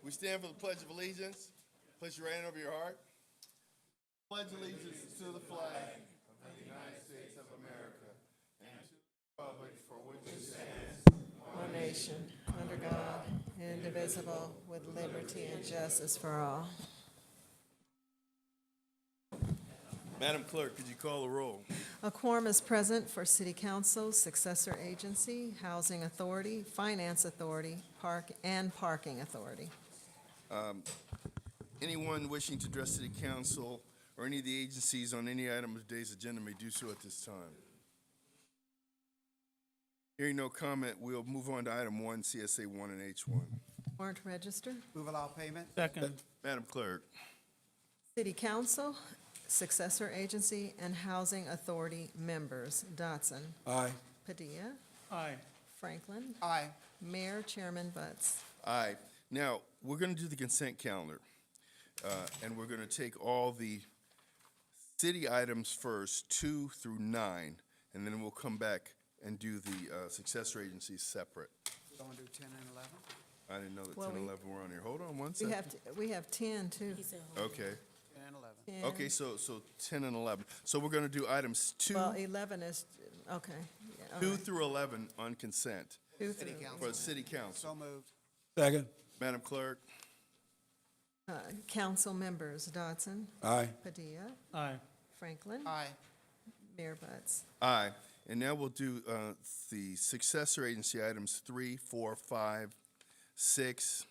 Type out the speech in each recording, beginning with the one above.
We stand for the Pledge of Allegiance. Place your right hand over your heart. Pledge allegiance to the flag of the United States of America and to the republic for which it stands, one nation, under God, indivisible, with liberty and justice for all. Madam Clerk, could you call the roll? A quorum is present for City Council, Successor Agency, Housing Authority, Finance Authority, Parking Authority. Anyone wishing to address City Council or any of the agencies on any item of today's agenda may do so at this time. Hearing no comment, we'll move on to item 1, CSA 1 and H1. Warrant register. Move allow payment. Second. Madam Clerk. City Council, Successor Agency, and Housing Authority members. Dotson. Aye. Padilla. Aye. Franklin. Aye. Mayor Chairman Butts. Aye. Now, we're going to do the consent calendar, and we're going to take all the city items first, 2 through 9, and then we'll come back and do the successor agencies separate. Don't do 10 and 11? I didn't know that Well, 10 and we- 11 were on here. Hold on one We second. have 10 too. Okay. 10 and 11. 10. Okay, so 10 and 11. So we're going to do items 2, Well, 11 is, okay. Yeah, all 2 right. through 11 on consent 2 City through- Council. for City Council. So moved. Second. Madam Clerk. Council members, Dotson. Aye. Padilla. Aye. Franklin. Aye. Mayor Butts. Aye. And now we'll do the successor agency items 3, 4, 5, 6,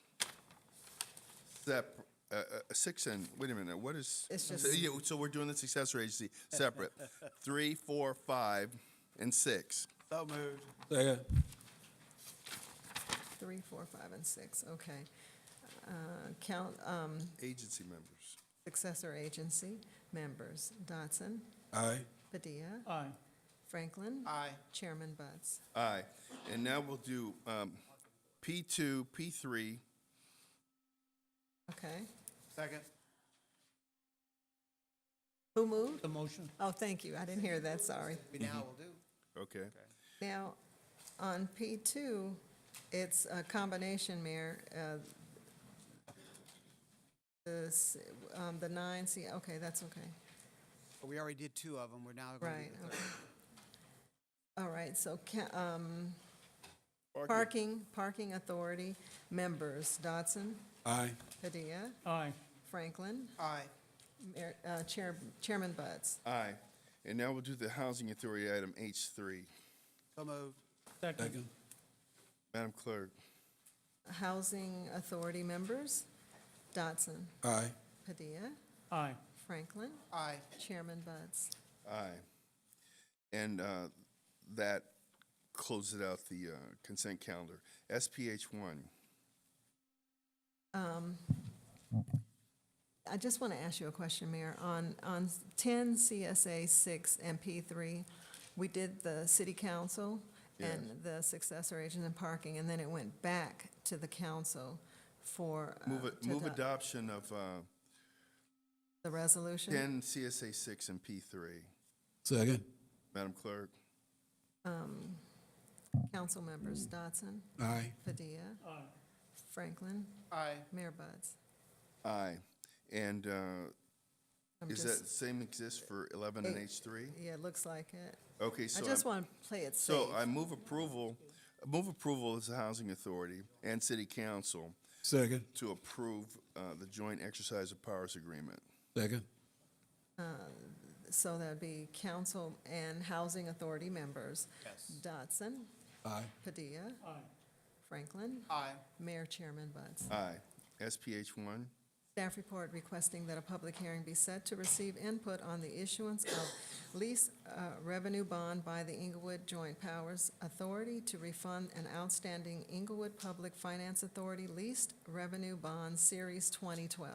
6 and, wait a minute, what is? It's just- So, yeah, so we're doing the successor agency separate. 3, 4, 5, and 6. So moved. Second. 3, 4, 5, and 6, okay. Agency members. Successor agency members, Dotson. Aye. Padilla. Aye. Franklin. Aye. Chairman Butts. Aye. And now we'll do P2, P3, Okay. Second. Who moved? The motion. Oh, thank you, I didn't hear that, sorry. We now will do. okay. Now, on P2, it's a combination, Mayor. The 9, see, okay, that's okay. But we already did 2 of them. We're now going to Right, do the okay. third. All right, so Parking Authority members, Dotson, Aye. Padilla, Aye. Franklin, Aye. Chairman Butts. Aye. And now we'll do the Housing Authority item H3. So moved. Second. Madam Clerk. Housing Authority members, Dotson, Aye. Padilla, Aye. Franklin, Aye. Chairman Butts. Aye. And that closes out the consent calendar. SPH1. I just want to ask you a question, Mayor. On 10 CSA 6 and P3, we did the city council and the successor agent and parking, and then it went back to the council for Move adoption of the resolution. 10 CSA 6 and P3. Second. Madam Clerk. Council members, Dotson, Aye. Padilla, Aye. Franklin, Aye. Mayor Butts. Aye. And I'm is just- that same exists for 11 and H3? Yeah, it looks like it. Okay, I so just want to play it safe. so I move approval as the Housing Authority and City Council Second. to approve the joint exercise of powers agreement. Second. So that'd be council and housing authority members. Yes. Dotson, Aye. Padilla, Aye. Franklin, Aye. Mayor Chairman Butts. Aye. SPH1. Staff report requesting that a public hearing be set to receive input on the issuance of lease revenue bond by the Inglewood Joint Powers Authority to refund an outstanding Inglewood Public Finance Authority leased revenue bond Series 2012.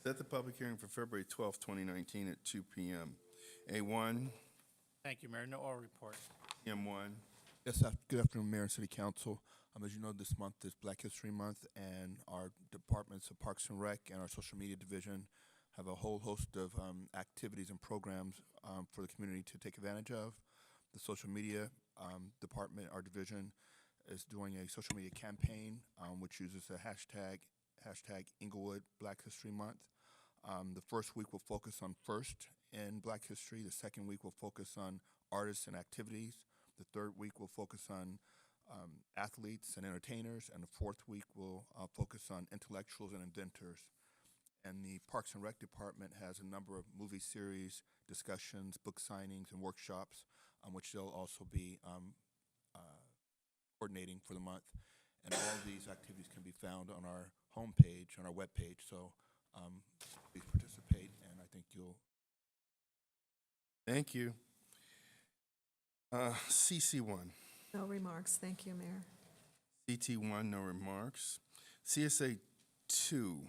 Set the public hearing for February 12th, 2019 at 2 p.m. A1, Thank you, Mayor. No oral report. M1. Yes, good afternoon, Mayor and City Council. As you know, this month is Black History Month, and our departments of Parks and Rec and our social media division have a whole host of activities and programs for the community to take advantage of. The social media department, our division, is doing a social media campaign which uses the hashtag Inglewood Black History Month. The first week will focus on first in Black history. The second week will focus on artists and activities. The third week will focus on athletes and entertainers. And the fourth week will focus on intellectuals and inventors. And the Parks and Rec Department has a number of movie series, discussions, book signings, and workshops, which they'll also be coordinating for the month. And all these activities can be found on our homepage, on our webpage. So please participate, and I think you'll. Thank you. CC1. No remarks. Thank you, Mayor. CT1, no remarks. CSA 2.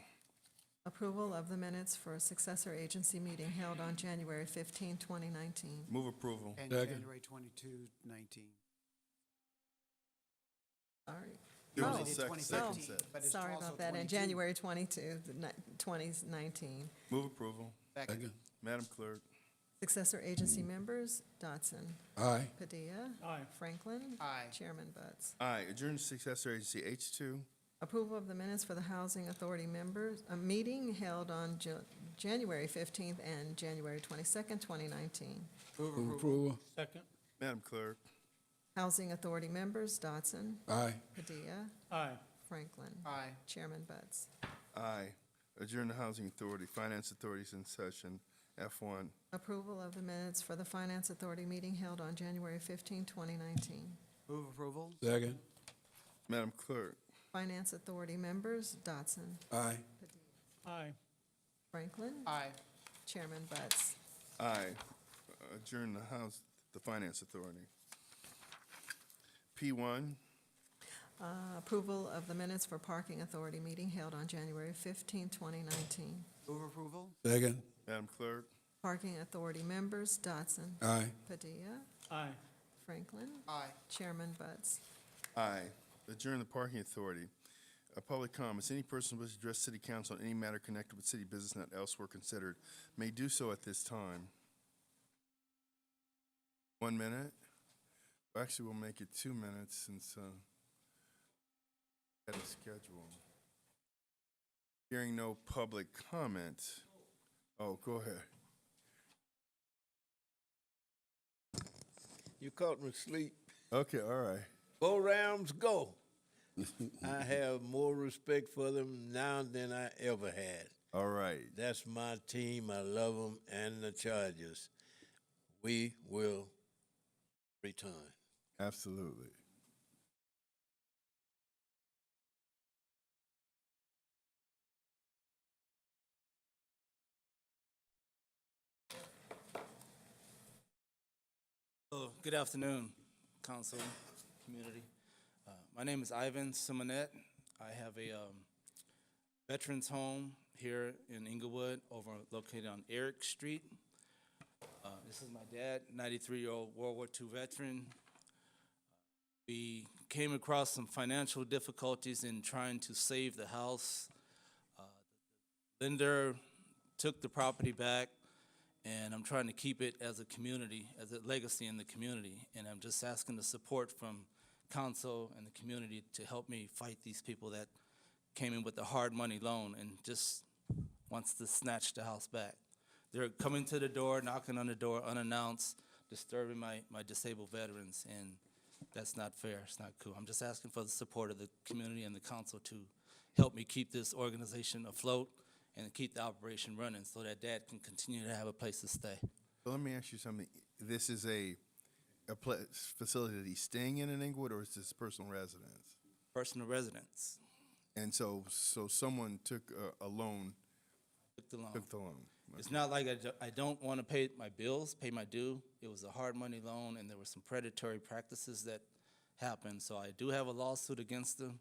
Approval of the minutes for a successor agency meeting held on January 15, 2019. Move approval. And Second. January 22, 19. Sorry. There was Oh. a second Oh. set. But it's Sorry also about that. And 22. January 22, 2019. Move approval. Second. Second. Madam Clerk. Successor agency members, Dotson. Aye. Padilla. Aye. Franklin. Aye. Chairman Butts. Aye. Adjourn to successor agency H2. Approval of the minutes for the Housing Authority members, a meeting held on January 15th and January 22nd, 2019. Move approval. Second. Madam Clerk. Housing Authority members, Dotson. Aye. Padilla. Aye. Franklin. Aye. Chairman Butts. Aye. Adjourn to Housing Authority. Finance Authorities in session. F1. Approval of the minutes for the Finance Authority meeting held on January 15, 2019. Move approval. Second. Madam Clerk. Finance Authority members, Dotson. Aye. Aye. Franklin. Aye. Chairman Butts. Aye. Adjourn the Finance Authority. P1. Approval of the minutes for Parking Authority meeting held on January 15, 2019. Move approval. Second. Madam Clerk. Parking Authority members, Dotson. Aye. Padilla. Aye. Franklin. Aye. Chairman Butts. Aye. Adjourn the Parking Authority. Public comments. Any person who wishes to address City Council on any matter connected with city business not elsewhere considered may do so at this time. 1 minute? Well, actually, we'll make it 2 minutes since had a schedule. Hearing no public comment. Oh, go ahead. You caught me asleep. Okay, all right. Go Rams, go. I have more respect for them now than I ever had. All right. That's my team. I love them and the Chargers. We will return. Absolutely. Good afternoon, council, community. My name is Ivan Simonet. I have a veterans home here in Inglewood, located on Eric Street. This is my dad, 93-year-old World War II veteran. We came across some financial difficulties in trying to save the house. The lender took the property back, and I'm trying to keep it as a community, as a legacy in the community. And I'm just asking the support from council and the community to help me fight these people that came in with a hard money loan and just wants to snatch the house back. They're coming to the door, knocking on the door unannounced, disturbing my disabled veterans, and that's not fair, it's not cool. I'm just asking for the support of the community and the council to help me keep this organization afloat and keep the operation running so that Dad can continue to have a place to stay. So let me ask you something. This is a facility that he's staying in Inglewood, or is this personal residence? Personal residence. And so someone took a loan, Took the loan. took the loan. It's not like I don't want to pay my bills, pay my due. It was a hard money loan, and there were some predatory practices that happened. So I do have a lawsuit against them,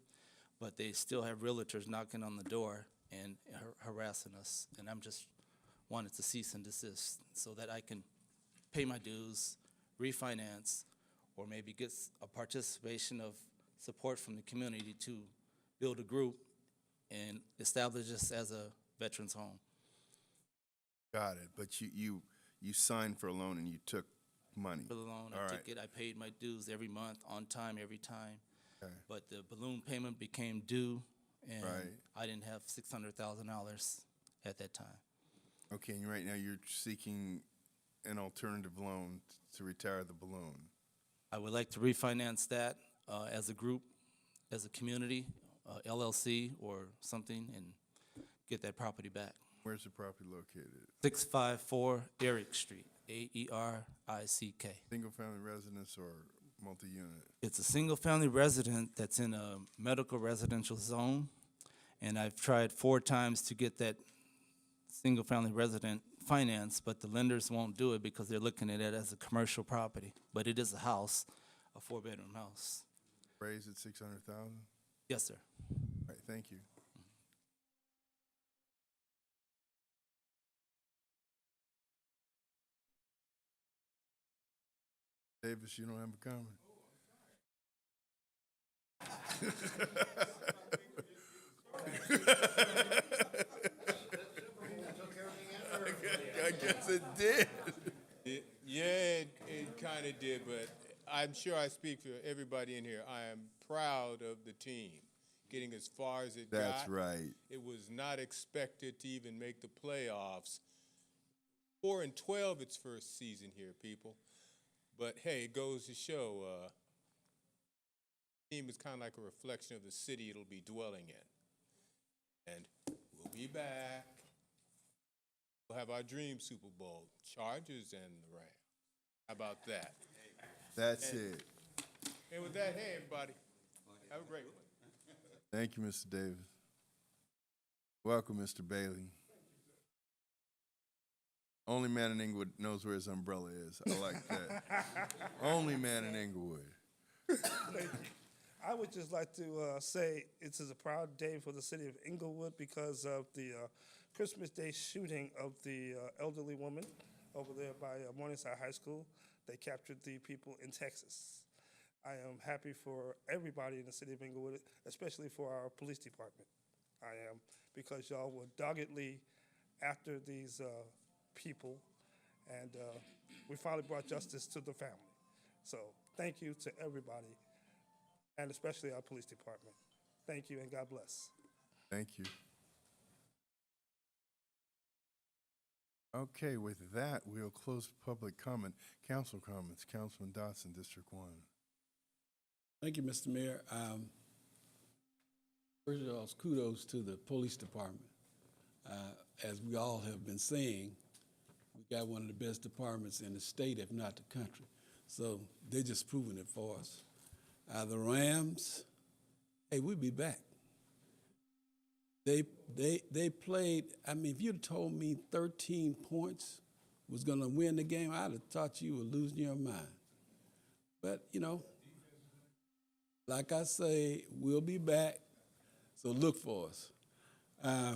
but they still have realtors knocking on the door and harassing us. And I'm just wanted to cease and desist so that I can pay my dues, refinance, or maybe get a participation of support from the community to build a group and establish this as a veterans home. Got it. But you signed for a loan and you took money. For the loan, All I right. took it, I paid my dues every month, on time, every time. Okay. But the balloon payment became due, and Right. I didn't have $600,000 at that time. Okay, and right now you're seeking an alternative loan to retire the balloon. I would like to refinance that as a group, as a community, LLC or something, and get that property back. Where's the property located? 654 Eric Street, Aerick. Single-family residence or multi-unit? It's a single-family resident that's in a medical residential zone, and I've tried 4 times to get that single-family resident financed, but the lenders won't do it because they're looking at it as a commercial property. But it is a house, a 4-bedroom house. Raised at 600,000? Yes, sir. All right, thank you. Davis, you don't have a comment? I guess it did. Yeah, it kind of did, but I'm sure I speak for everybody in here. I am proud of the team getting as far as it got. That's right. It was not expected to even make the playoffs. 4-12 its first season here, people. But hey, it goes to show the team is kind of like a reflection of the city it'll be dwelling in. And we'll be back. We'll have our dream Super Bowl, Chargers and the Rams. How about that? That's it. And with that, hey, everybody, have a great one. Thank you, Mr. Davis. Welcome, Mr. Bailey. Only man in Inglewood knows where his umbrella is. I like that. Only man in Inglewood. Thank you. I would just like to say it is a proud day for the city of Inglewood because of the Christmas Day shooting of the elderly woman over there by Morningside High School. They captured the people in Texas. I am happy for everybody in the city of Inglewood, especially for our police department. I am, because y'all were doggedly after these people, and we finally brought justice to the family. So thank you to everybody, and especially our police department. Thank you, and God bless. Thank you. Okay, with that, we'll close public comment. Council comments. Councilman Dotson, District 1. Thank you, Mr. Mayor. First of all, kudos to the police department. As we all have been saying, we got one of the best departments in the state, if not the country. So they're just proving it for us. The Rams, hey, we'll be back. They played, I mean, if you'd told me 13 points was going to win the game, I'd have thought you were losing your mind. But, you know, like I say, we'll be back, so look for us. I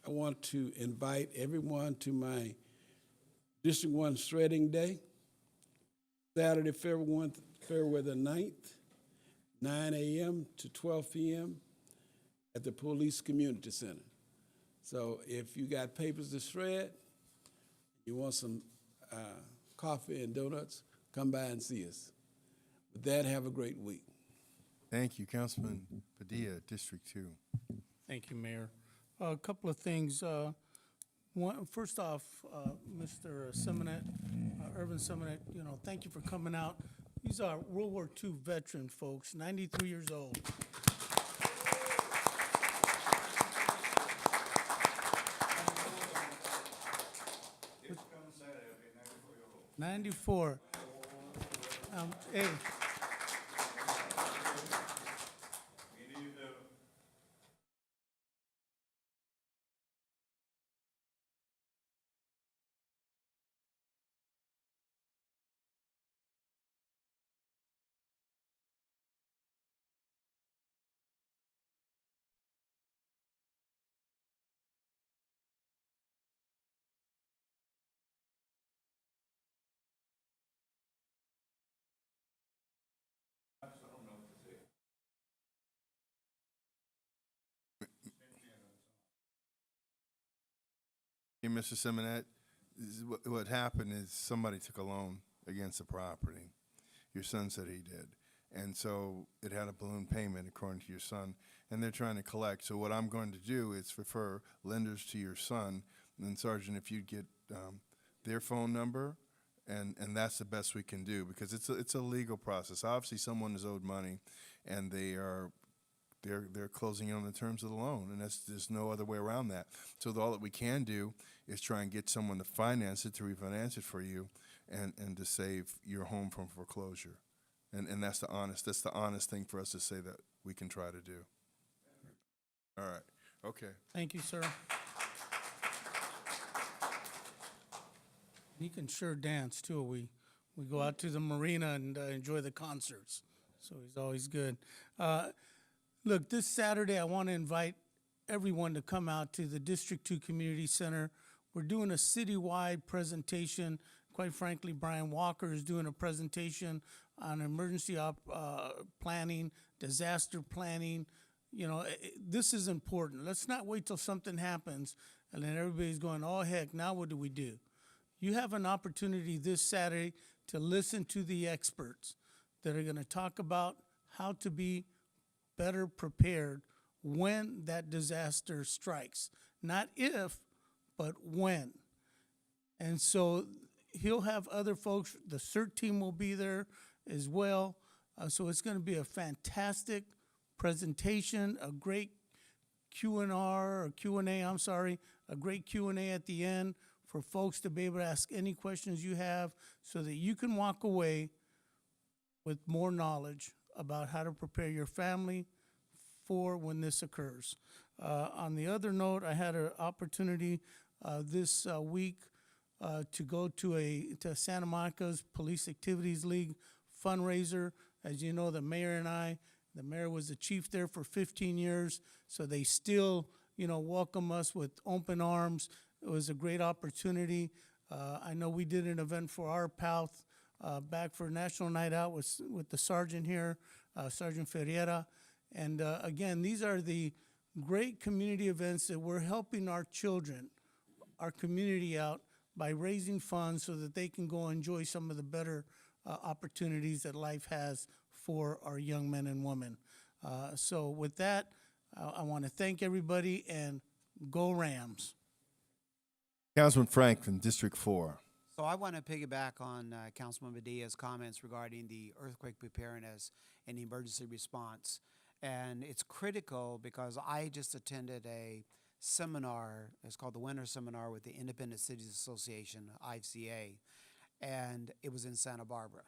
want to invite everyone to my District 1 Shredding Day, Saturday, February the 9th, 9 a.m. to 12 p.m. at the Police Community Center. So if you got papers to shred, you want some coffee and donuts, come by and see us. With that, have a great week. Thank you. Councilman Padilla, District 2. Thank you, Mayor. A couple of things. First off, Mr. Simonet, Irvin Simonet, you know, thank you for coming out. These are World War II veteran folks, 93 years old. It's 94. Hey. Hey, Mr. Simonet, what happened is somebody took a loan against the property. Your son said he did. And so it had a balloon payment, according to your son, and they're trying to collect. So what I'm going to do is refer lenders to your son, and Sergeant, if you'd get their phone number, and that's the best we can do, because it's a legal process. Obviously, someone is owed money, and they're closing in on the terms of the loan, and there's no other way around that. So all that we can do is try and get someone to finance it, to refinance it for you, and to save your home from foreclosure. And that's the honest thing for us to say that we can try to do. All right. Okay. Thank you, sir. He can sure dance too. We go out to the marina and enjoy the concerts, so he's always good. Look, this Saturday I want to invite everyone to come out to the District 2 Community Center. We're doing a citywide presentation. Quite frankly, Brian Walker is doing a presentation on emergency planning, disaster planning. You know, this is important. Let's not wait till something happens and then everybody's going, oh, heck, now what do we do? You have an opportunity this Saturday to listen to the experts that are going to talk about how to be better prepared when that disaster strikes. Not if, but when. And so he'll have other folks. The CERT team will be there as well. So it's going to be a fantastic presentation, a great Q&A, a great Q&A at the end for folks to be able to ask any questions you have so that you can walk away with more knowledge about how to prepare your family for when this occurs. On the other note, I had an opportunity this week to go to Santa Monica's Police Activities League fundraiser. As you know, the mayor was the chief there for 15 years, so they still, welcome us with open arms. It was a great opportunity. I know we did an event for our PALF back for National Night Out with the sergeant here, Sergeant Ferreira. And again, these are the great community events that we're helping our children, our community out by raising funds so that they can go enjoy some of the better opportunities that life has for our young men and women. So with that, I want to thank everybody and go Rams. Councilman Franklin, District 4. So I want to piggyback on Councilman Badia's comments regarding the earthquake preparedness and emergency response. And it's critical because I just attended a seminar, it's called the Winter Seminar with the Independent Cities Association, ICA, and it was in Santa Barbara.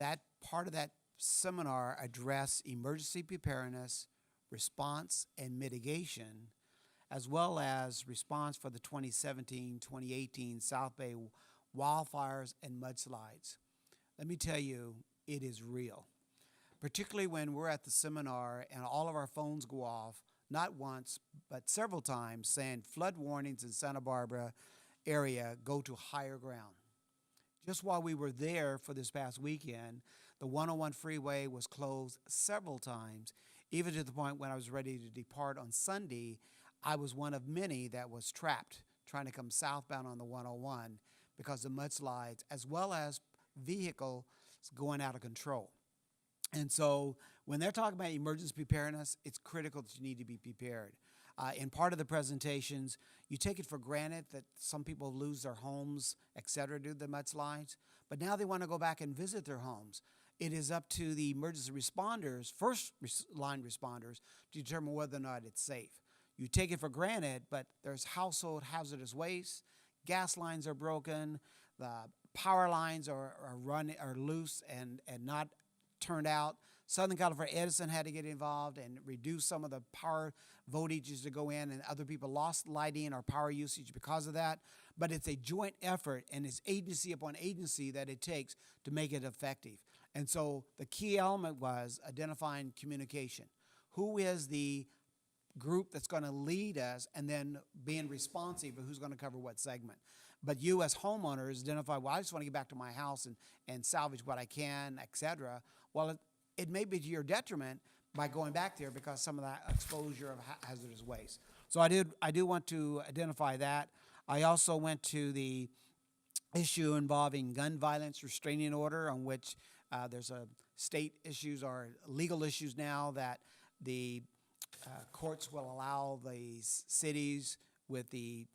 That part of that seminar addressed emergency preparedness, response, and mitigation, as well as response for the 2017-2018 South Bay wildfires and mudslides. Let me tell you, it is real. Particularly when we're at the seminar and all of our phones go off, not once, but several times, saying flood warnings in Santa Barbara area go to higher ground. Just while we were there for this past weekend, the 101 freeway was closed several times, even to the point when I was ready to depart on Sunday, I was one of many that was trapped trying to come southbound on the 101 because of mudslides, as well as vehicles going out of control. And so when they're talking about emergency preparedness, it's critical that you need to be prepared. In part of the presentations, you take it for granted that some people lose their homes, et cetera, due to the mudslides, but now they want to go back and visit their homes. It is up to the emergency responders, first line responders, to determine whether or not it's safe. You take it for granted, but there's household hazardous waste, gas lines are broken, the power lines are loose and not turned out. Southern California Edison had to get involved and reduce some of the power voltages to go in, and other people lost lighting or power usage because of that. But it's a joint effort, and it's agency upon agency that it takes to make it effective. And so the key element was identifying communication. Who is the group that's going to lead us, and then being responsive of who's going to cover what segment. But you as homeowners identify, well, I just want to get back to my house and salvage what I can, et cetera. Well, it may be to your detriment by going back there because some of that exposure of hazardous waste. So I do want to identify that. I also went to the issue involving gun violence restraining order, on which there's a state issues or legal issues now that the courts will allow the cities with the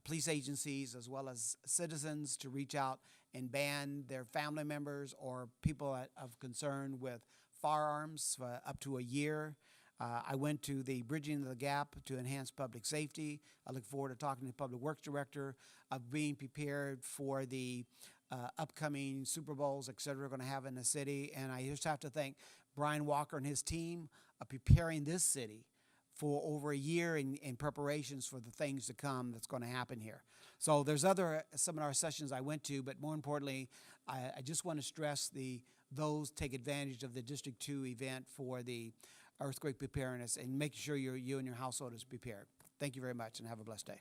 police agencies as well as citizens to reach out and ban their family members or people of concern with firearms for up to a year. I went to the Bridging the Gap to enhance public safety. I look forward to talking to the Public Works Director of being prepared for the upcoming Super Bowls, et cetera, we're going to have in the city. And I just have to thank Brian Walker and his team of preparing this city for over a year in preparations for the things to come that's going to happen here. So there's other seminar sessions I went to, but more importantly, I just want to stress those take advantage of the District 2 event for the earthquake preparedness and make sure you and your household is prepared. Thank you very much and have a blessed day.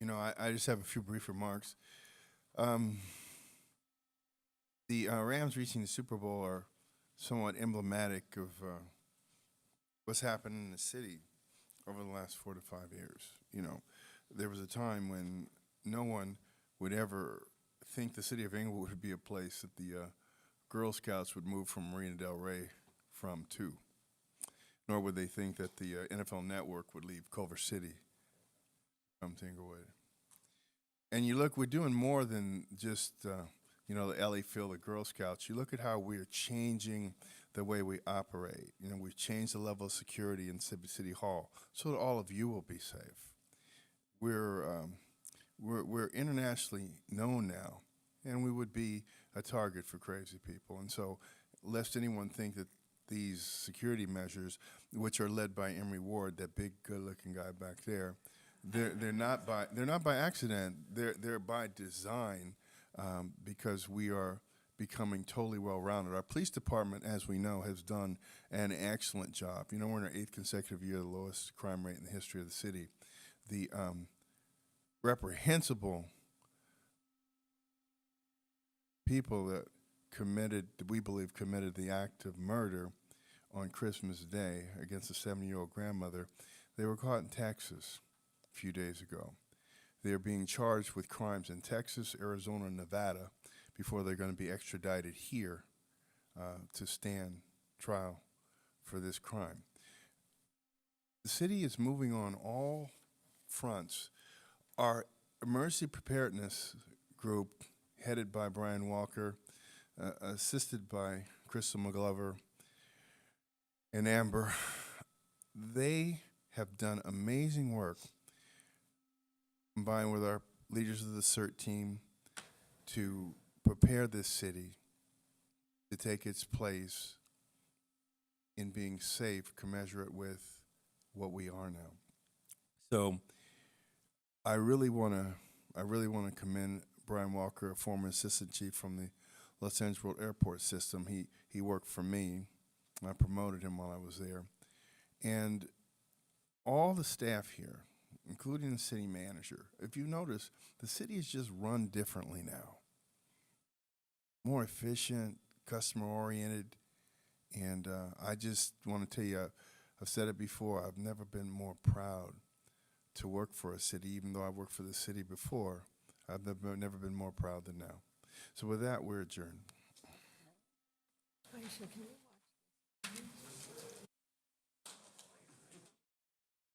You know, I just have a few brief remarks. The Rams reaching the Super Bowl are somewhat emblematic of what's happened in the city over the last 4 to 5 years. You know, there was a time when no one would ever think the city of Inglewood would be a place that the Girl Scouts would move from Marina Del Rey to, nor would they think that the NFL Network would leave Culver City, come to Inglewood. And you look, we're doing more than just, you know, the LA Field of Girl Scouts. You look at how we're changing the way we operate. You know, we've changed the level of security in City Hall so that all of you will be safe. We're internationally known now, and we would be a target for crazy people. And so, lest anyone think that these security measures, which are led by Emory Ward, that big, good-looking guy back there, they're not by accident. They're by design, because we are becoming totally well-rounded. Our police department, as we know, has done an excellent job. You know, we're in our 8th consecutive year of the lowest crime rate in the history of the city. The reprehensible people that we believe committed the act of murder on Christmas Day against a 70-year-old grandmother, they were caught in Texas a few days ago. They're being charged with crimes in Texas, Arizona, and Nevada before they're going to be extradited here to stand trial for this crime. The city is moving on all fronts. Our emergency preparedness group, headed by Brian Walker, assisted by Crystal McGlover and Amber, they have done amazing work, combined with our leaders of the CERT team, to prepare this city to take its place in being safe, commensurate with what we are now. So I really want to commend Brian Walker, a former assistant chief from the Los Angeles Airport System. He worked for me. I promoted him while I was there. And all the staff here, including the city manager, if you notice, the city is just run differently now. More efficient, customer-oriented, and I just want to tell you, I've said it before, I've never been more proud to work for a city, even though I worked for the city before. I've never been more proud than now. So with that, we're adjourned. Aisha, can you